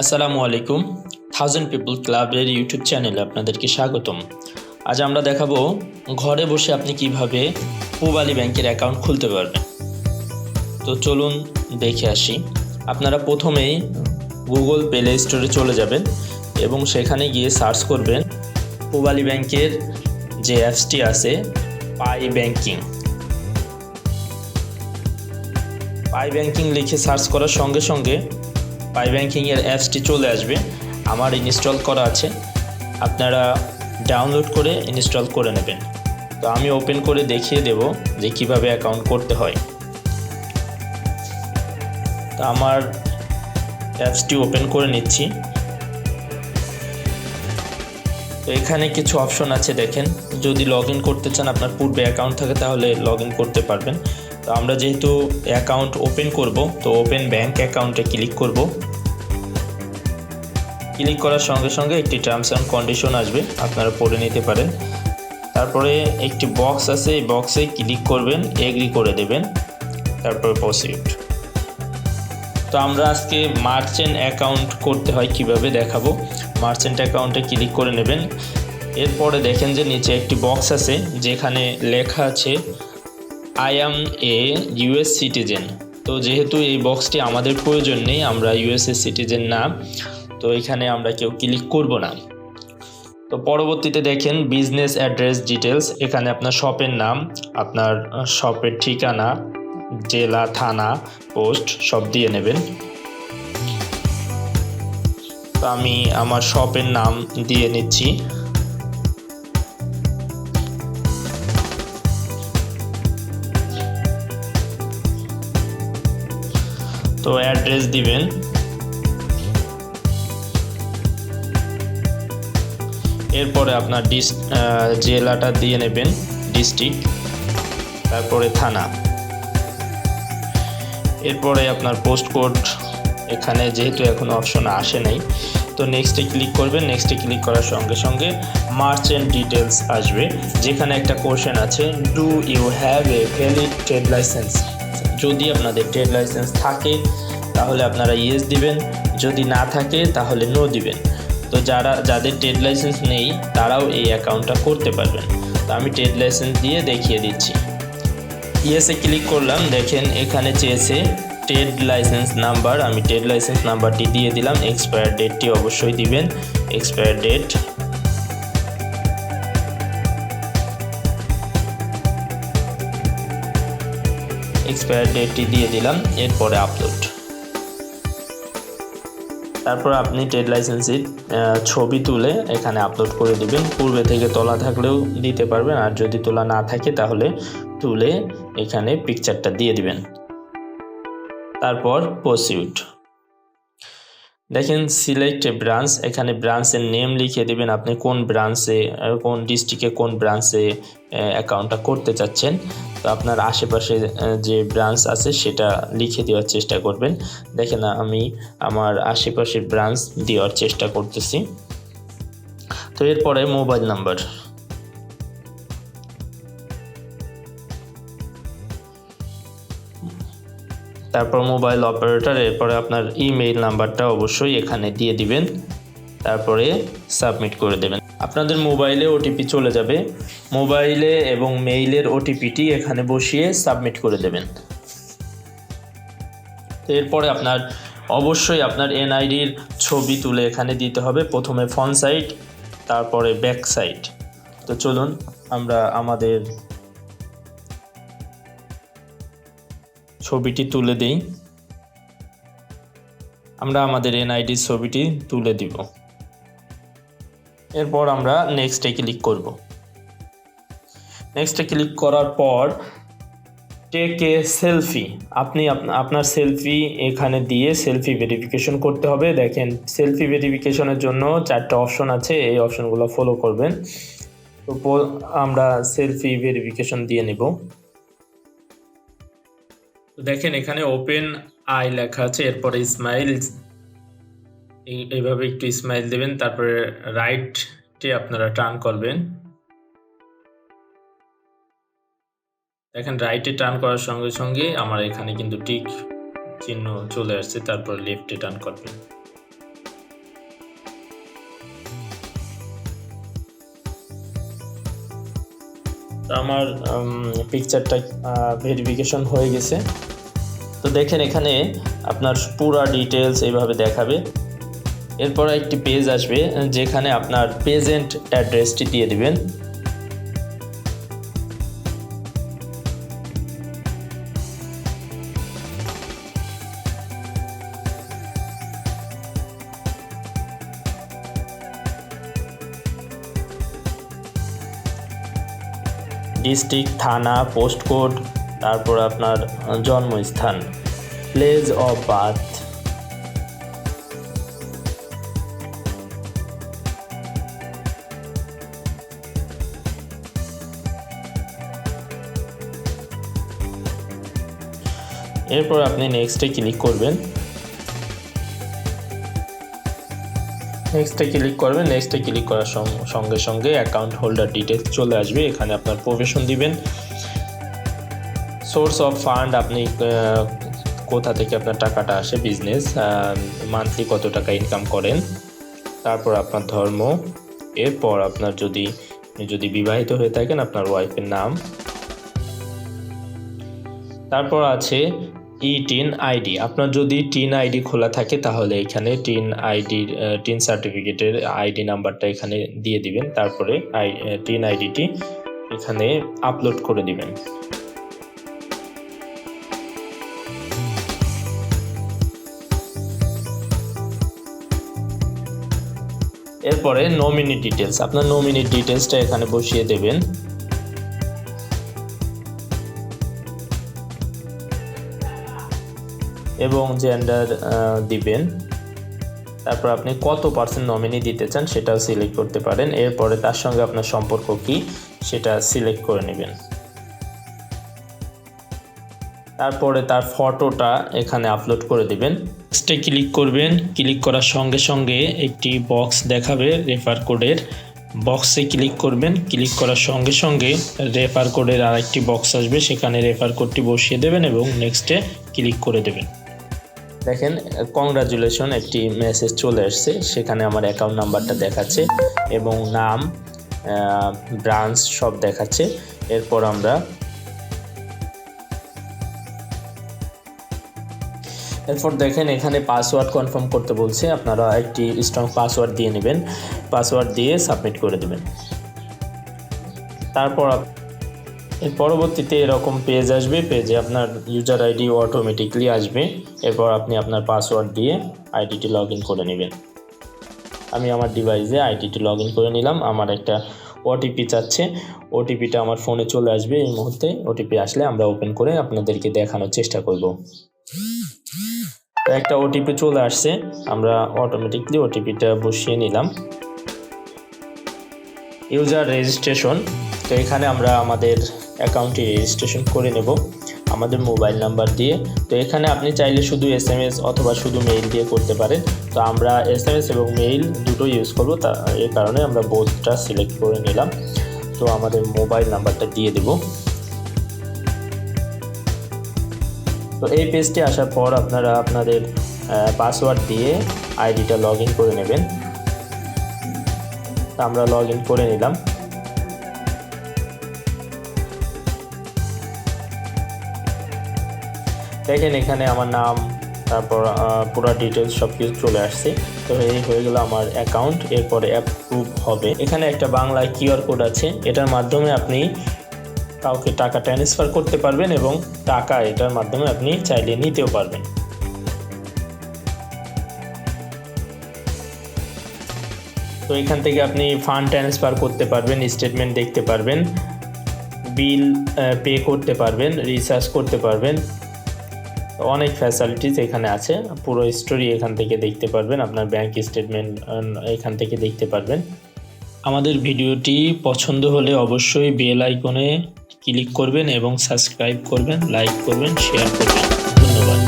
আসসালামু আলাইকুম। Thousand people ক্লাবের ইউটিউব চ্যানেলে আপনাদেরকে স্বাগতম। আজ আমরা দেখাবো ঘরে বসে আপনি কিভাবে পূবালী ব্যাংকের অ্যাকাউন্ট খুলতে পারবেন। তো চলুন দেখে আসি। আপনারা প্রথমেই গুগল প্লে স্টোরে চলে যাবেন এবং সেখানে গিয়ে সার্চ করবেন পূবালী ব্যাংকের যে অ্যাপসটি আছে পাই ব্যাংকিং। পাই ব্যাংকিং লিখে সার্চ করার সঙ্গে সঙ্গে পাই ব্যাংকিংয়ের অ্যাপসটি চলে আসবে। আমার ইনস্টল করা আছে, আপনারা ডাউনলোড করে ইনস্টল করে নেবেন। তো আমি ওপেন করে দেখিয়ে দেব যে কিভাবে অ্যাকাউন্ট করতে হয়। তো আমার অ্যাপসটি ওপেন করে নিচ্ছি। তো এখানে কিছু অপশন আছে দেখেন, যদি লগ ইন করতে চান আপনার পূর্বে অ্যাকাউন্ট থাকে তাহলে লগ ইন করতে পারবেন। তো আমরা যেহেতু অ্যাকাউন্ট ওপেন করব, তো ওপেন ব্যাংক অ্যাকাউন্টে ক্লিক করব। ক্লিক করার সঙ্গে সঙ্গে একটি টার্মস অ্যান্ড কন্ডিশন আসবে, আপনারা পড়ে নিতে পারেন। তারপরে একটি বক্স আছে, এই বক্সে ক্লিক করবেন, এগ্রি করে দেবেন, তারপরে প্রসিড। তো আমরা আজকে মার্চেন্ট অ্যাকাউন্ট করতে হয় কিভাবে দেখাবো। মার্চেন্ট অ্যাকাউন্টে ক্লিক করে নেবেন। এরপরে দেখেন যে নিচে একটি বক্স আছে যেখানে লেখা আছে I am a US citizen. তো যেহেতু এই বক্সটি আমাদের প্রয়োজন নেই, আমরা ইউএসএ সিটিজেন না, তো এখানে আমরা কেউ ক্লিক করব না। তো পরবর্তীতে দেখেন বিজনেস অ্যাড্রেস ডিটেলস, এখানে আপনার শপের নাম, আপনার শপের ঠিকানা, জেলা, থানা, পোস্ট সব দিয়ে নেবেন। তো আমি আমার শপের নাম দিয়ে নিচ্ছি। তো অ্যাড্রেস দিবেন, এরপরে আপনার জেলাটা দিয়ে নেবেন, ডিস্ট্রিক্ট, তারপরে থানা, এরপরে আপনার পোস্ট কোড। এখানে যেহেতু এখন অপশন আসে নাই, তো নেক্সটে ক্লিক করবেন। নেক্সটে ক্লিক করার সঙ্গে সঙ্গে মার্চেন্ট ডিটেলস আসবে, যেখানে একটা কোশ্চেন আছে, do you have a valid trade licence. যদি আপনাদের ট্রেড লাইসেন্স থাকে তাহলে আপনারা ইয়েস দিবেন, যদি না থাকে তাহলে নো দিবেন। তো যাদের ট্রেড লাইসেন্স নেই তারাও এই অ্যাকাউন্টটা করতে পারবেন। তো আমি ট্রেড লাইসেন্স দিয়ে দেখিয়ে দিচ্ছি। ইয়েসে ক্লিক করলাম, দেখেন এখানে চেয়েছে ট্রেড লাইসেন্স নাম্বার, আমি ট্রেড লাইসেন্স নাম্বারটি দিয়ে দিলাম। এক্সপায়ার ডেটটি অবশ্যই দিবেন, এক্সপায়ার ডেট। এক্সপায়ার ডেটটি দিয়ে দিলাম, এরপরে আপলোড। তারপর আপনি ট্রেড লাইসেন্সের ছবি তুলে এখানে আপলোড করে দিবেন। পূর্বে থেকে তোলা থাকলেও দিতে পারবেন, আর যদি তোলা না থাকে তাহলে তুলে এখানে পিকচারটা দিয়ে দিবেন। তারপর প্রসিড। দেখেন সিলেক্ট এ ব্রাঞ্চ, এখানে ব্রাঞ্চের নেম লিখে দিবেন, আপনি কোন ব্রাঞ্চে, কোন ডিস্ট্রিক্টে কোন ব্রাঞ্চে অ্যাকাউন্টটা করতে চাচ্ছেন। তো আপনার আশেপাশে যে ব্রাঞ্চ আছে সেটা লিখে দেওয়ার চেষ্টা করবেন। দেখেন আমি আমার আশেপাশের ব্রাঞ্চ দেওয়ার চেষ্টা করতেছি। তো এরপরে মোবাইল নাম্বার, তারপর মোবাইল অপারেটর, এরপরে আপনার ইমেইল নাম্বারটা অবশ্যই এখানে দিয়ে দিবেন, তারপরে সাবমিট করে দেবেন। আপনাদের মোবাইলে ওটিপি চলে যাবে, মোবাইলে এবং মেইলের ওটিপিটি এখানে বসিয়ে সাবমিট করে দেবেন। তো এরপরে আপনার অবশ্যই আপনার এনআইডির ছবি তুলে এখানে দিতে হবে, প্রথমে ফ্রন্ট সাইড তারপরে ব্যাক সাইড। তো চলুন আমরা আমাদের ছবিটি তুলে দিই। আমরা আমাদের এনআইডির ছবিটি তুলে দিব, এরপর আমরা নেক্সটে ক্লিক করব। নেক্সটে ক্লিক করার পর টেক এ সেলফি, আপনি আপনার সেলফি এখানে দিয়ে সেলফি ভেরিফিকেশন করতে হবে। দেখেন সেলফি ভেরিফিকেশনের জন্য 4টা অপশন আছে, এই অপশনগুলো ফলো করবেন। তো আমরা সেলফি ভেরিফিকেশন দিয়ে নেব। তো দেখেন এখানে ওপেন আই লেখা আছে, এরপরে স্মাইল, এইভাবে একটু স্মাইল দেবেন, তারপরে রাইটে আপনারা টার্ন করবেন। দেখেন রাইটে টার্ন করার সঙ্গে সঙ্গে আমার এখানে কিন্তু টিক চিহ্ন চলে আসছে, তারপর লেফটে টার্ন করবেন। তো আমার পিকচারটা ভেরিফিকেশন হয়ে গেছে। তো দেখেন এখানে আপনার পুরা ডিটেলস এইভাবে দেখাবে। এরপর একটি পেজ আসবে যেখানে আপনার প্রেজেন্ট অ্যাড্রেসটি দিয়ে দিবেন। ডিস্ট্রিক্ট, থানা, পোস্ট কোড, তারপর আপনার জন্মস্থান, প্লেস অফ বার্থ, এরপর আপনি নেক্সটে ক্লিক করবেন। নেক্সটে ক্লিক করার সঙ্গে সঙ্গে অ্যাকাউন্ট হোল্ডার ডিটেলস চলে আসবে। এখানে আপনার প্রফেশন দিবেন, সোর্স অফ ফান্ড, আপনি কোথা থেকে আপনার টাকাটা আসে, বিজনেস, মান্থলি কত টাকা ইনকাম করেন, তারপর আপনার ধর্ম, এরপর আপনার যদি বিবাহিত হয়ে থাকেন আপনার ওয়াইফের নাম, তারপর আছে টিন আইডি। আপনার যদি টিন আইডি খোলা থাকে তাহলে এখানে টিন সার্টিফিকেটের আইডি নাম্বারটা এখানে দিয়ে দিবেন, তারপরে টিন আইডিটি এখানে আপলোড করে দিবেন। এরপরে নমিনি ডিটেলস, আপনার নমিনি ডিটেলসটা এখানে বসিয়ে দেবেন। এবং জেন্ডার দিবেন। তারপর আপনি কত পার্সেন্ট নমিনি দিতে চান সেটাও সিলেক্ট করতে পারেন। এরপরে তার সঙ্গে আপনার সম্পর্ক কি সেটা সিলেক্ট করে নেবেন। তারপরে তার ফটোটা এখানে আপলোড করে দিবেন। নেক্সটে ক্লিক করবেন। ক্লিক করার সঙ্গে সঙ্গে একটি বক্স দেখাবে রেফার কোডের, বক্সে ক্লিক করবেন। ক্লিক করার সঙ্গে সঙ্গে রেফার কোডের আরেকটি বক্স আসবে, সেখানে রেফার কোডটি বসিয়ে দেবেন এবং নেক্সটে ক্লিক করে দেবেন। দেখেন কংগ্রাচুলেশন একটি মেসেজ চলে আসছে, সেখানে আমার অ্যাকাউন্ট নাম্বারটা দেখাচ্ছে এবং নাম, ব্রাঞ্চ সব দেখাচ্ছে। এরপর দেখেন এখানে পাসওয়ার্ড কনফার্ম করতে বলছে, আপনারা একটি স্ট্রং পাসওয়ার্ড দিয়ে নেবেন, পাসওয়ার্ড দিয়ে সাবমিট করে দেবেন। তারপর এর পরবর্তীতে এরকম পেজ আসবে, পেজে আপনার ইউজার আইডি অটোমেটিকলি আসবে। এরপর আপনি আপনার পাসওয়ার্ড দিয়ে আইডিটি লগ ইন করে নেবেন। আমি আমার ডিভাইসে আইডিটি লগ ইন করে নিলাম। আমার একটা ওটিপি চাচ্ছে, ওটিপিটা আমার ফোনে চলে আসবে এই মুহূর্তে। ওটিপি আসলে আমরা ওপেন করে আপনাদেরকে দেখানোর চেষ্টা করব। একটা ওটিপি চলে আসছে, আমরা অটোমেটিকলি ওটিপিটা বসিয়ে নিলাম। ইউজার রেজিস্ট্রেশন, তো এখানে আমরা আমাদের অ্যাকাউন্টটি রেজিস্ট্রেশন করে নেব আমাদের মোবাইল নাম্বার দিয়ে। তো এখানে আপনি চাইলে শুধু SMS অথবা শুধু মেইল দিয়ে করতে পারেন। তো আমরা SMS এবং মেইল দুটো ইউজ করব, এই কারণে আমরা বোথটা সিলেক্ট করে নিলাম। তো আমাদের মোবাইল নাম্বারটা দিয়ে দেব। তো এই পেজটি আসার পর আপনারা আপনাদের পাসওয়ার্ড দিয়ে আইডিটা লগ ইন করে নেবেন। আমরা লগ ইন করে নিলাম। দেখেন এখানে আমার নাম, তারপর পুরো ডিটেলস সব কিছু চলে আসছে। তো এই হয়ে গেল আমার অ্যাকাউন্ট। এরপরে অ্যাপ্রুভ হবে। এখানে একটা বাংলা QR কোড আছে, এটার মাধ্যমে আপনি কাউকে টাকা ট্রান্সফার করতে পারবেন এবং টাকা এটার মাধ্যমে আপনি চাইলে নিতেও পারবেন। তো এখান থেকে আপনি ফান্ড ট্রান্সফার করতে পারবেন, স্টেটমেন্ট দেখতে পারবেন, বিল পে করতে পারবেন, রিচার্জ করতে পারবেন। অনেক ফ্যাসিলিটিস এখানে আছে। পুরো স্টোরি এখান থেকে দেখতে পারবেন, আপনার ব্যাংক স্টেটমেন্ট এখান থেকে দেখতে পারবেন। আমাদের ভিডিওটি পছন্দ হলে অবশ্যই বেল আইকনে ক্লিক করবেন এবং সাবস্ক্রাইব করবেন, লাইক করবেন, শেয়ার করবেন। ধন্যবাদ।